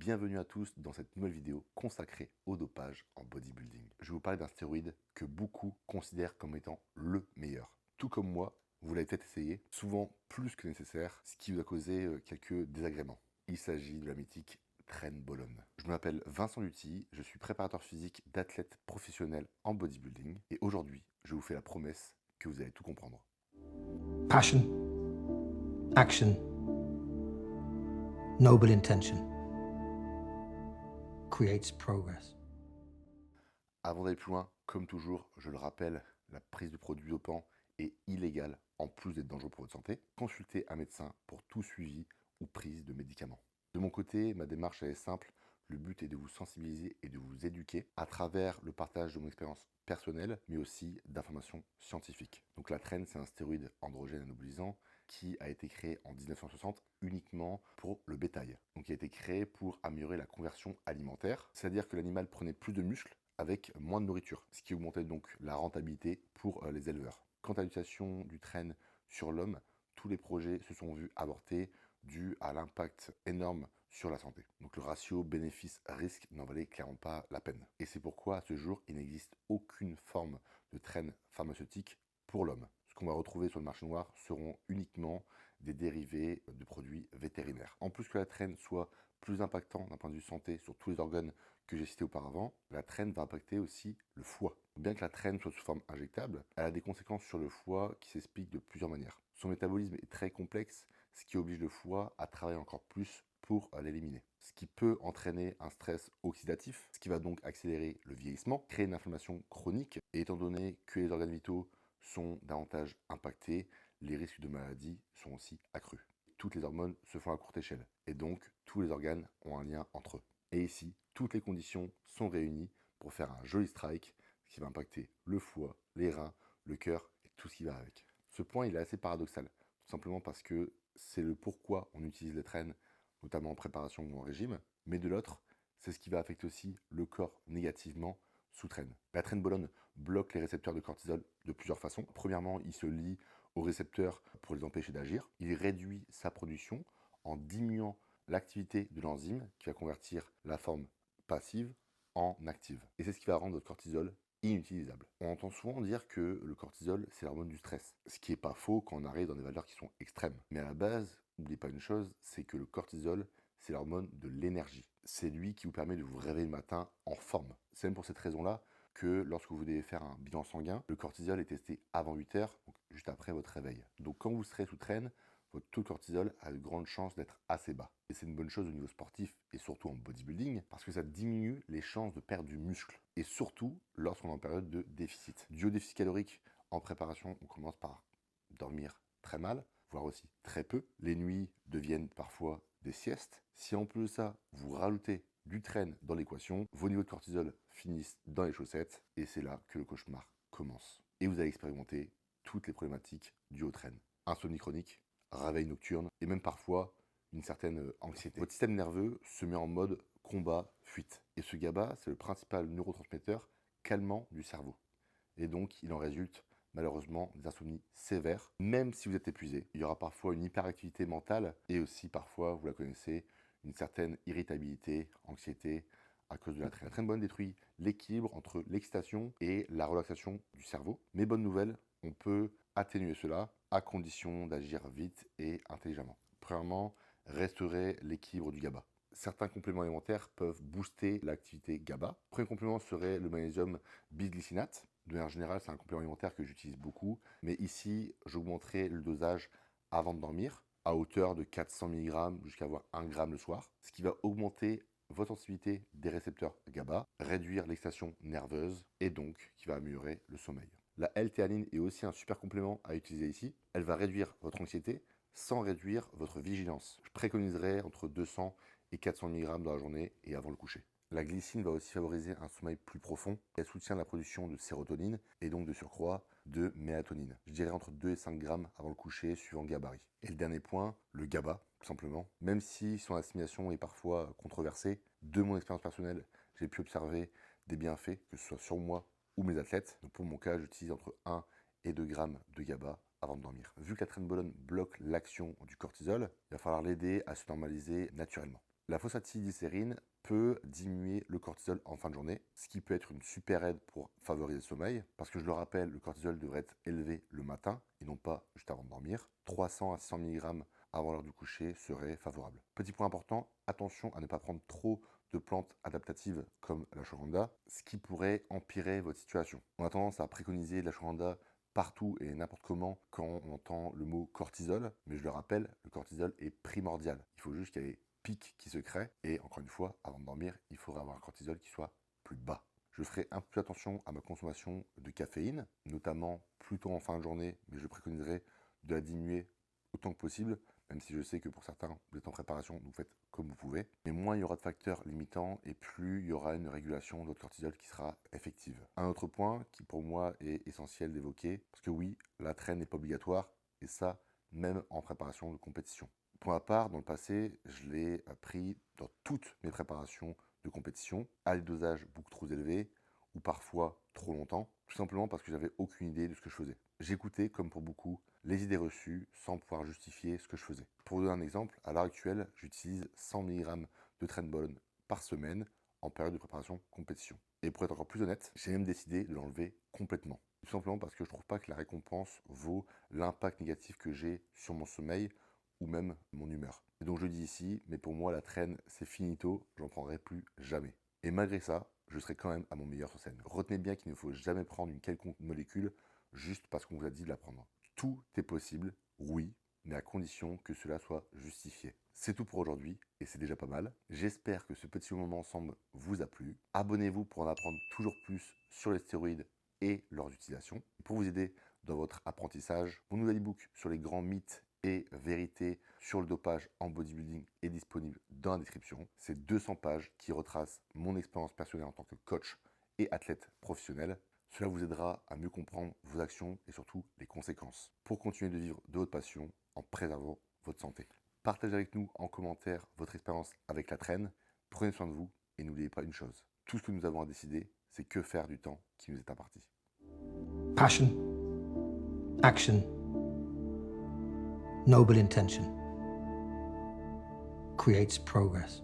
Bienvenue à tous dans cette nouvelle vidéo consacrée au dopage en bodybuilding. Je vais vous parler d'un stéroïde que beaucoup considèrent comme étant le meilleur. Tout comme moi, vous l'avez peut-être essayé, souvent plus que nécessaire, ce qui vous a causé quelques désagréments. Il s'agit de la mythique Trenbolone. Je m'appelle Vincent Lutti, je suis préparateur physique d'athlètes professionnels en bodybuilding et aujourd'hui, je vous fais la promesse que vous allez tout comprendre. Passion, action, noble intention creates progress. Avant d'aller plus loin, comme toujours, je le rappelle, la prise de produits dopants est illégale en plus d'être dangereux pour votre santé. Consultez un médecin pour tout suivi ou prise de médicaments. De mon côté, ma démarche est simple. Le but est de vous sensibiliser et de vous éduquer à travers le partage de mon expérience personnelle, mais aussi d'informations scientifiques. Donc la TREN, c'est un stéroïde androgène anabolisant qui a été créé en 1960 uniquement pour le bétail. Donc il a été créé pour améliorer la conversion alimentaire, c'est-à-dire que l'animal prenait plus de muscles avec moins de nourriture, ce qui augmentait donc la rentabilité pour les éleveurs. Quant à l'utilisation du TREN sur l'homme, tous les projets se sont vus avorter dû à l'impact énorme sur la santé. Donc le ratio bénéfice-risque n'en valait clairement pas la peine. Et c'est pourquoi à ce jour, il n'existe aucune forme de TREN pharmaceutique pour l'homme. Ce qu'on va retrouver sur le marché noir seront uniquement des dérivés de produits vétérinaires. En plus que la TREN soit plus impactant d'un point de vue santé sur tous les organes que j'ai cité auparavant, la TREN va impacter aussi le foie. Bien que la TREN soit sous forme injectable, elle a des conséquences sur le foie qui s'expliquent de plusieurs manières. Son métabolisme est très complexe, ce qui oblige le foie à travailler encore plus pour l'éliminer. Ce qui peut entraîner un stress oxydatif, ce qui va donc accélérer le vieillissement, créer une inflammation chronique, et étant donné que les organes vitaux sont davantage impactés, les risques de maladie sont aussi accrus. Toutes les hormones se font à courte échelle, et donc tous les organes ont un lien entre eux. Et ici, toutes les conditions sont réunies pour faire un joli strike qui va impacter le foie, les reins, le cœur et tout ce qui va avec. Ce point, il est assez paradoxal, tout simplement parce que c'est le pourquoi on utilise les traînes, notamment en préparation ou en régime, mais de l'autre, c'est ce qui va affecter aussi le corps négativement sous traîne. La Trenbolone bloque les récepteurs de cortisol de plusieurs façons. Premièrement, il se lie aux récepteurs pour les empêcher d'agir. Il réduit sa production en diminuant l'activité de l'enzyme qui va convertir la forme passive en active. Et c'est ce qui va rendre votre cortisol inutilisable. On entend souvent dire que le cortisol, c'est l'hormone du stress. Ce qui n'est pas faux quand on arrive dans des valeurs qui sont extrêmes. Mais à la base, n'oubliez pas une chose, c'est que le cortisol, c'est l'hormone de l'énergie. C'est lui qui vous permet de vous réveiller le matin en forme. C'est même pour cette raison-là que lorsque vous devez faire un bilan sanguin, le cortisol est testé avant 8 heures, donc juste après votre réveil. Donc quand vous serez sous traîne, votre taux de cortisol a de grandes chances d'être assez bas. Et c'est une bonne chose au niveau sportif et surtout en bodybuilding parce que ça diminue les chances de perdre du muscle. Et surtout lorsqu'on est en période de déficit. Dû au déficit calorique en préparation, on commence par dormir très mal, voire aussi très peu. Les nuits deviennent parfois des siestes. Si en plus de ça, vous rajoutez du train dans l'équation, vos niveaux de cortisol finissent dans les chaussettes et c'est là que le cauchemar commence. Et vous allez expérimenter toutes les problématiques dues au train. Insomnie chronique, réveil nocturne et même parfois une certaine anxiété. Votre système nerveux se met en mode combat, fuite. Et ce GABA, c'est le principal neurotransmetteur calmant du cerveau. Et donc, il en résulte malheureusement des insomnies sévères. Même si vous êtes épuisé, il y aura parfois une hyperactivité mentale et aussi parfois, vous la connaissez, une certaine irritabilité, anxiété à cause de la traîne. La traîne bonne détruit l'équilibre entre l'excitation et la relaxation du cerveau. Mais bonne nouvelle, on peut atténuer cela à condition d'agir vite et intelligemment. Premièrement, restaurer l'équilibre du GABA. Certains compléments alimentaires peuvent booster l'activité GABA. Le premier complément serait le magnésium bisglycinate. De manière générale, c'est un complément alimentaire que j'utilise beaucoup. Mais ici, j'augmenterai le dosage avant de dormir à hauteur de 400 mg jusqu'à avoir 1 g le soir. Ce qui va augmenter votre sensibilité des récepteurs GABA, réduire l'excitation nerveuse et donc qui va améliorer le sommeil. La L-théanine est aussi un super complément à utiliser ici. Elle va réduire votre anxiété sans réduire votre vigilance. Je préconiserais entre 200 et 400 mg dans la journée et avant le coucher. La glycine va aussi favoriser un sommeil plus profond. Elle soutient la production de sérotonine et donc de surcroît de mélatonine. Je dirais entre 2 et 5 grammes avant le coucher suivant le gabarit. Et le dernier point, le GABA, tout simplement. Même si son assimilation est parfois controversée, de mon expérience personnelle, j'ai pu observer des bienfaits, que ce soit sur moi ou mes athlètes. Donc pour mon cas, j'utilise entre 1 et 2 grammes de GABA avant de dormir. Vu que la Trenbolone bloque l'action du cortisol, il va falloir l'aider à se normaliser naturellement. La phosphatidylglycérine peut diminuer le cortisol en fin de journée, ce qui peut être une super aide pour favoriser le sommeil, parce que je le rappelle, le cortisol devrait être élevé le matin et non pas juste avant de dormir. 300 à 600 mg avant l'heure du coucher serait favorable. Petit point important, attention à ne pas prendre trop de plantes adaptatives comme l'ashwagandha, ce qui pourrait empirer votre situation. On a tendance à préconiser de l'ashwagandha partout et n'importe comment quand on entend le mot cortisol, mais je le rappelle, le cortisol est primordial. Il faut juste qu'il y ait pic qui se crée et encore une fois, avant de dormir, il faudrait avoir un cortisol qui soit plus bas. Je ferai un peu plus attention à ma consommation de caféine, notamment plutôt en fin de journée, mais je préconiserai de la diminuer autant que possible, même si je sais que pour certains, vous êtes en préparation, vous faites comme vous pouvez. Mais moins il y aura de facteurs limitants et plus il y aura une régulation de votre cortisol qui sera effective. Un autre point qui pour moi est essentiel d'évoquer, parce que oui, la traîne n'est pas obligatoire, et ça, même en préparation de compétition. Pour ma part, dans le passé, je l'ai pris dans toutes mes préparations de compétition, à des dosages beaucoup trop élevés, ou parfois trop longtemps, tout simplement parce que j'avais aucune idée de ce que je faisais. J'écoutais, comme pour beaucoup, les idées reçues sans pouvoir justifier ce que je faisais. Pour vous donner un exemple, à l'heure actuelle, j'utilise 100 mg de Trenbolone par semaine en période de préparation compétition. Et pour être encore plus honnête, j'ai même décidé de l'enlever complètement. Tout simplement parce que je trouve pas que la récompense vaut l'impact négatif que j'ai sur mon sommeil ou même mon humeur. Et donc je le dis ici, mais pour moi la traîne c'est finito, j'en prendrai plus jamais. Et malgré ça, je serai quand même à mon meilleur sur scène. Retenez bien qu'il ne faut jamais prendre une quelconque molécule juste parce qu'on vous a dit de la prendre. Tout est possible, oui, mais à condition que cela soit justifié. C'est tout pour aujourd'hui et c'est déjà pas mal. J'espère que ce petit moment ensemble vous a plu. Abonnez-vous pour en apprendre toujours plus sur les stéroïdes et leurs utilisations. Pour vous aider dans votre apprentissage, mon nouvel e-book sur les grands mythes et vérités sur le dopage en bodybuilding est disponible dans la description. C'est 200 pages qui retracent mon expérience personnelle en tant que coach et athlète professionnel. Cela vous aidera à mieux comprendre vos actions et surtout les conséquences pour continuer de vivre de votre passion en préservant votre santé. Partagez avec nous en commentaire votre expérience avec la traîne. Prenez soin de vous et n'oubliez pas une chose. Tout ce que nous avons à décider, c'est que faire du temps qui nous est imparti. Passion, action, noble intention creates progress.